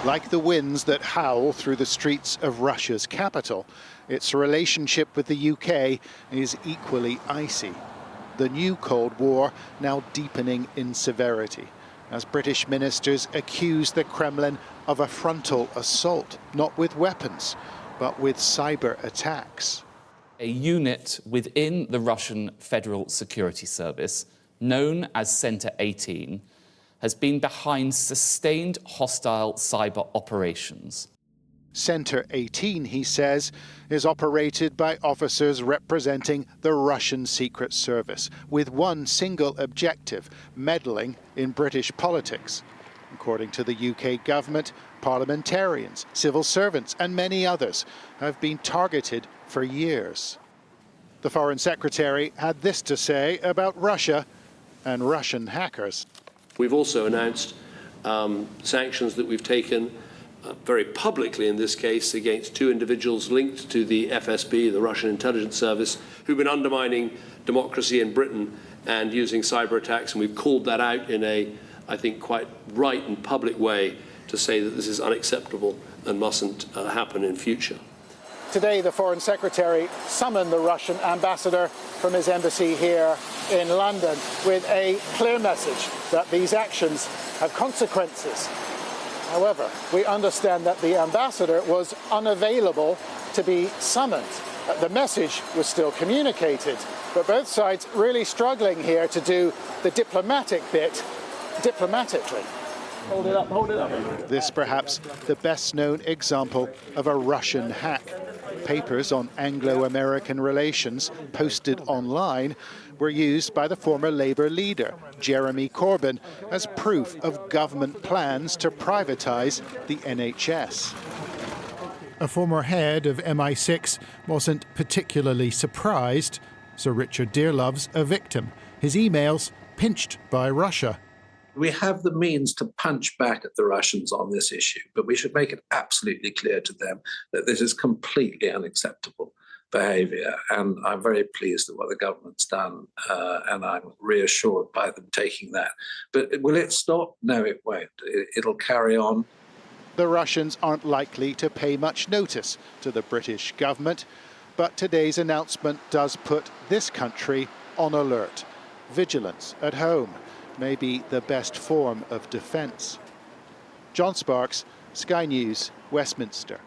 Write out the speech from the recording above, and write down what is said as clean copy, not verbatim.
Like the winds that howl through the streets of Russia's capital, its relationship with the UK is equally icy. The new Cold War now deepening in severity, as British ministers accuse the Kremlin of a frontal assault, not with weapons, but with cyber attacks. A unit within the Russian Federal Security Service, known as Center 18, has been behind sustained hostile cyber operations. Center 18, he says, is operated by officers representing the Russian Secret Service, with one single objective: meddling in British politics. According to the UK government, parliamentarians, civil servants and many others have been targeted for years. The Foreign Secretary had this to say about Russia and Russian hackers. We've also announced sanctions that we've taken very publicly in this case against two individuals linked to the FSB, the Russian intelligence service, who've been undermining democracy in Britain and using cyber attacks. And we've called that out in a, I think, quite right and public way to say that this is unacceptable and mustn't happen in future. Today, the Foreign Secretary summoned the Russian ambassador from his embassy here in London with a clear message that these actions have consequences. However, we understand that the ambassador was unavailable to be summoned. The message was still communicated, but both sides really struggling here to do the diplomatic bit diplomatically. Hold it up, hold it up. This perhaps the best known example of a Russian hack. Papers on Anglo-American relations posted online were used by the former Labour leader, Jeremy Corbyn, as proof of government plans to privatise the NHS. A former head of MI6 wasn't particularly surprised. Sir Richard Dearlove's a victim. His emails pinched by Russia. We have the means to punch back at the Russians on this issue, but we should make it absolutely clear to them that this is completely unacceptable behaviour. And I'm very pleased at what the government's done, and I'm reassured by them taking that. But will it stop? No, it won't. It'll carry on. The Russians aren't likely to pay much notice to the British government, but today's announcement does put this country on alert. Vigilance at home may be the best form of defence. John Sparks, Sky News, Westminster.